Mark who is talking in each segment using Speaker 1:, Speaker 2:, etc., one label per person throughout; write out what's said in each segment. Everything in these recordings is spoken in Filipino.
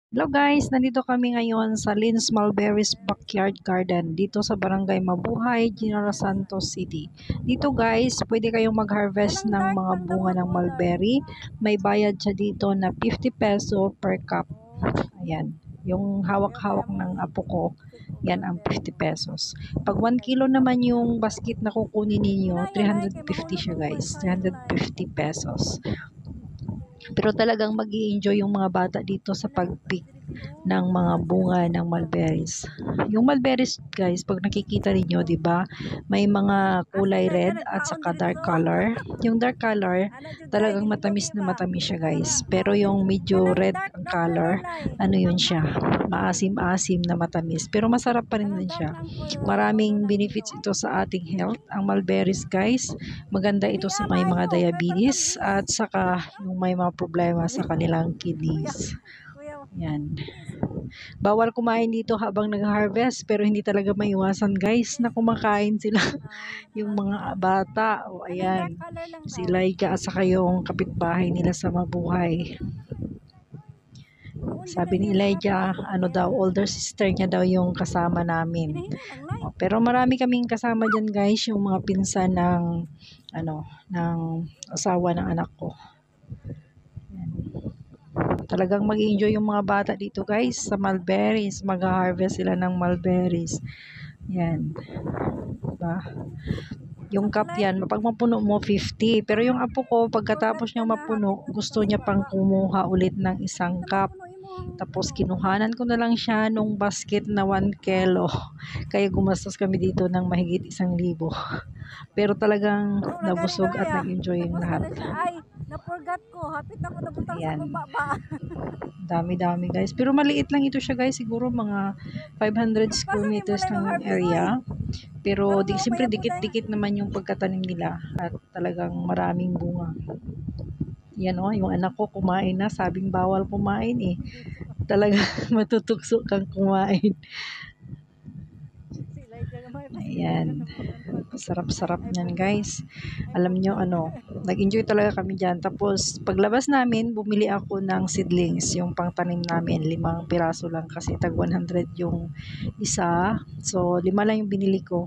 Speaker 1: Hello guys, nandito kami ngayon sa Lynn's Mulberry's Backyard Garden dito sa Barangay Mabuhay, General Santos City. Dito guys, pwede kayong mag-harvest ng mga bunga ng mulberry. May bayad siya dito na 50 peso per cup. Ayan, yung hawak-hawak ng apo ko, yan ang 50 pesos. Pag 1 kilo naman yung basket na kukunin ninyo, 350 siya guys, 350 pesos. Pero talagang mag-i-enjoy yung mga bata dito sa pag-pick ng mga bunga ng mulberries. Yung mulberries, guys, pag nakikita niyo, 'di ba? May mga kulay red at saka dark color. Yung dark color, talagang matamis na matamis siya, guys. Pero yung medyo red ang color, ano yun siya? Maasim-asim na matamis. Pero masarap pa rin din siya. Maraming benefits ito sa ating health. Ang mulberries, guys, maganda ito sa may mga diabetes at saka yung may mga problema sa kanilang kidneys. Yan. Bawal kumain dito habang nag-harvest pero hindi talaga maiwasan guys na kumakain sila yung mga bata. O ayan, si Laika at saka yung kapitbahay nila sa Mabuhay. Sabi ni Elijah, ano daw, older sister niya daw yung kasama namin. Pero marami kaming kasama dyan guys, yung mga pinsan ng ng asawa ng anak ko. Yan. Talagang mag-enjoy yung mga bata dito guys sa mulberries. Mag-harvest sila ng mulberries. Yan. Diba? Yung cup yan, pag mapuno mo 50. Pero yung apo ko, pagkatapos niya mapuno, gusto niya pang kumuha ulit ng isang cup. Tapos kinuhanan ko na lang siya nung basket na 1 kilo. Kaya gumastos kami dito ng mahigit 1,000. Pero talagang nabusog at nag-enjoy yung lahat.
Speaker 2: Ay, napurgat ko. Hapit ako nabutang sa baba.
Speaker 1: Dami-dami guys. Pero maliit lang ito siya guys. Siguro mga 500 square meters lang yung area. Pero siyempre dikit-dikit naman yung pagkatanim nila. At talagang maraming bunga. Yan o, yung anak ko kumain na. Sabing bawal kumain eh. Talaga matutukso kang kumain. Ayan. Sarap-sarap niyan guys. Alam nyo nag-enjoy talaga kami dyan. Tapos paglabas namin, bumili ako ng seedlings, yung pangtanim namin. 5 piraso lang kasi tag 100 yung isa. So 5 lang yung binili ko.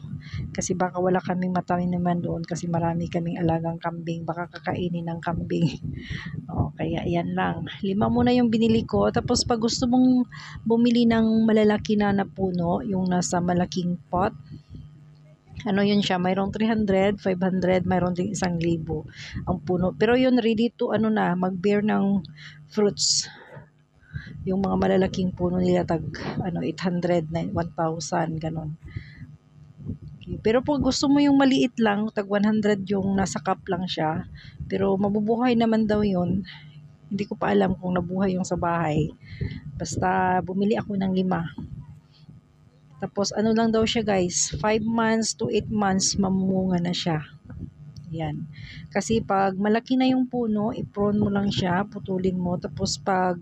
Speaker 1: Kasi baka wala kaming mataniman doon kasi marami kaming alagang kambing. Baka kakainin ng kambing. Kaya yan lang. 5 muna yung binili ko. Tapos pag gusto mong bumili ng malalaki na puno, yung nasa malaking pot, yun siya, mayroong 300, 500, mayroong ding 1,000 ang puno. Pero yun ready to mag-bear ng fruits. Yung mga malalaking puno nila tag 800, 1,000 ganun. Okay. Pero pag gusto mo yung maliit lang, tag 100 yung nasa cup lang siya. Pero mabubuhay naman daw yun. Hindi ko pa alam kung nabuhay yung sa bahay. Basta bumili ako ng 5. Tapos lang daw siya guys, 5 months to 8 months mamumunga na siya. Yan. Kasi pag malaki na yung puno, i-prune mo lang siya, putulin mo. Tapos pag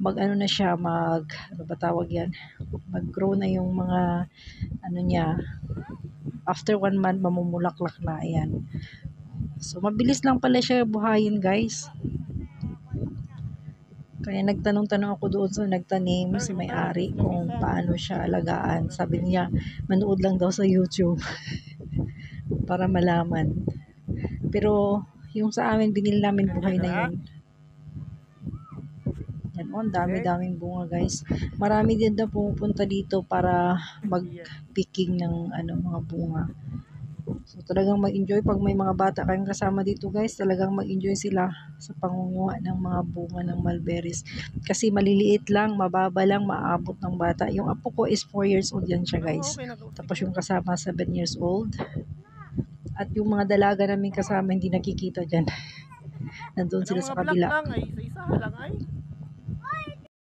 Speaker 1: na siya, ano ba tawag yan? Mag-grow na yung mga niya. After 1 month, mamumulaklak na. Ayan. So mabilis lang pala siya buhayin guys. Kaya nagtanong-tanong ako doon sa nagtanim, si may-ari, kung paano siya alagaan. Sabi niya, manood lang daw sa YouTube para malaman. Pero yung sa amin, binili namin buhay na yun. Yan o, dami-daming bunga guys. Marami din na pumupunta dito para mag-picking ng mga bunga. So talagang mag-enjoy pag may mga bata kayong kasama dito guys, talagang mag-enjoy sila sa pangunguha ng mga bunga ng mulberries. Kasi maliliit lang, mababa lang, maabot ng bata. Yung apo ko is 4 years old yan siya guys. Tapos yung kasama 7 years old. At yung mga dalaga namin kasama hindi nakikita dyan. Nandun sila sa kabila.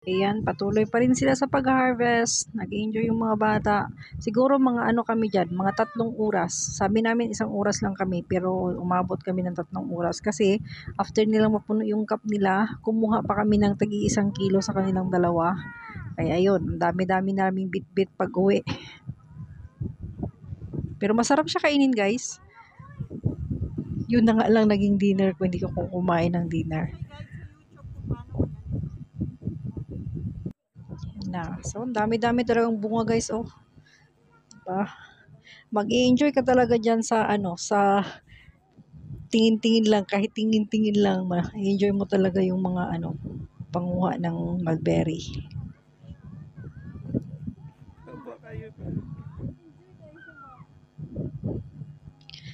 Speaker 1: Ayan, patuloy pa rin sila sa pag-harvest. Nag-enjoy yung mga bata. Siguro mga kami dyan, mga 3 oras. Sabi namin 1 oras lang kami, pero umabot kami ng 3 oras. Kasi after nilang mapuno yung cup nila, kumuha pa kami ng tagi 1 kilo sa kanilang dalawa. Kaya ayun, dami-dami naming bit-bit pag-uwi. Pero masarap siya kainin guys. Yun na nga lang naging dinner ko, hindi ko kumain ng dinner. na. So, ang dami-dami talagang bunga guys, oh. Diba? Mag-i-enjoy ka talaga dyan sa ano, sa tingin-tingin lang, kahit tingin-tingin lang, ma-enjoy mo talaga yung mga ano, panguha ng mulberry.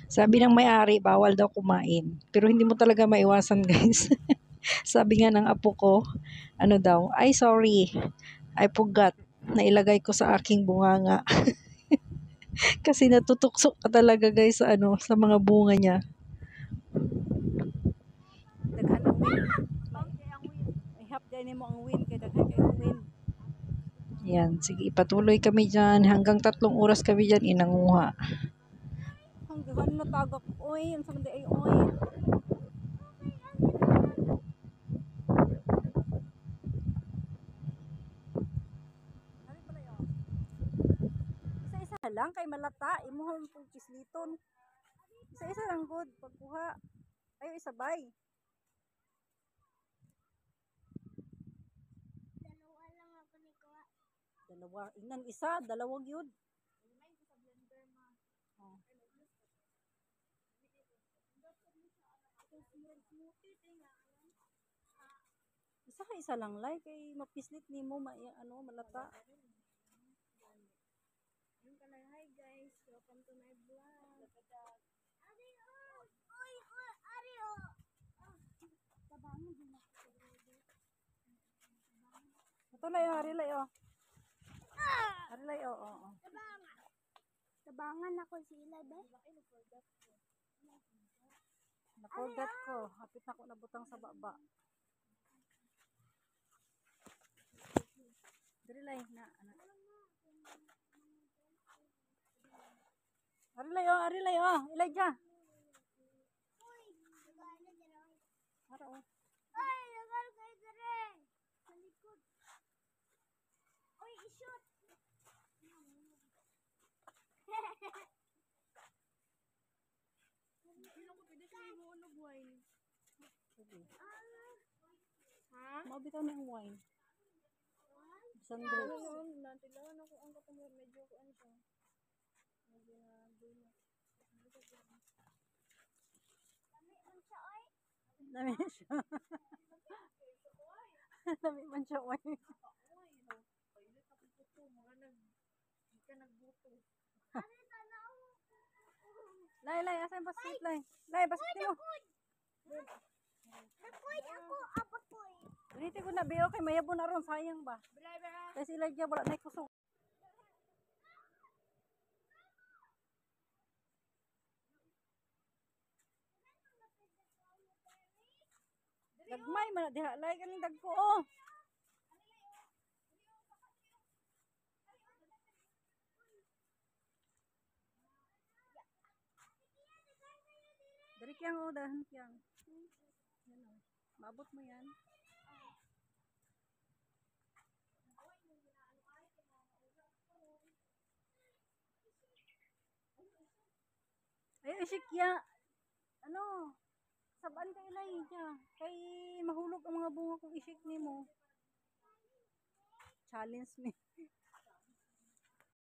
Speaker 1: Sabi ng may-ari, bawal daw kumain. Pero hindi mo talaga maiwasan guys. Sabi nga ng apo ko, ano daw, ay sorry, I forgot na ilagay ko sa aking bunganga. Kasi natutukso ka talaga guys sa ano, sa mga bunga niya.
Speaker 2: Daghan ang win. Ay hap dyan mo ang win kay daghan kay ang win.
Speaker 1: Yan, sige, ipatuloy kami dyan. Hanggang 3 oras kami dyan inanguha.
Speaker 2: Hanggang na tagak oy, ang sa ay oy. Ari pala yo. Isa-isa lang kay malata, imuhon pug kisliton. Isa-isa lang good pagkuha. Ayo isabay. Dalawa, inan isa, dalawang yun. Oh. Isa ka isa lang lay kay mapislit nimo ano malata. Yung kalay, hi guys, welcome to my vlog. Ari oh, oy oy, ari oh. Tabangan din ako. Ito lay oh, ari lay oh. Ari lay oh, oh. Tabangan ako sila be. Naforgat ko, hapit na ako nabutang sa baba. Diri lay na ana. Ari lay oh, ilay dya. Ara oh. Ay, nagal kay dire. Sa likod. Oy, i-shoot. Sino ko pwede sa imo unog wine? Sige. Ha? Mabitaw na ang wine. Sandro. Natilawan ako ang katumor medyo ko ano siya. Medyo na bulo. Dami man siya. Dami man siya oy. Lay, asan ba sit lay? Lay, basket mo. Nakoy ako, apakoy. Dito ko na biyo kay mayabo na ron, sayang ba? Kasi sila dyan, wala na kusog. Lagmay man diha lay kaning dagko oh. Dari kiyang oh, dahan kiyang. Yan oh. Maabot mo yan. Ay, isikya. Ano? Saban kay ilay niya. Kay mahulog ang mga bunga kung isik nimo. Challenge me.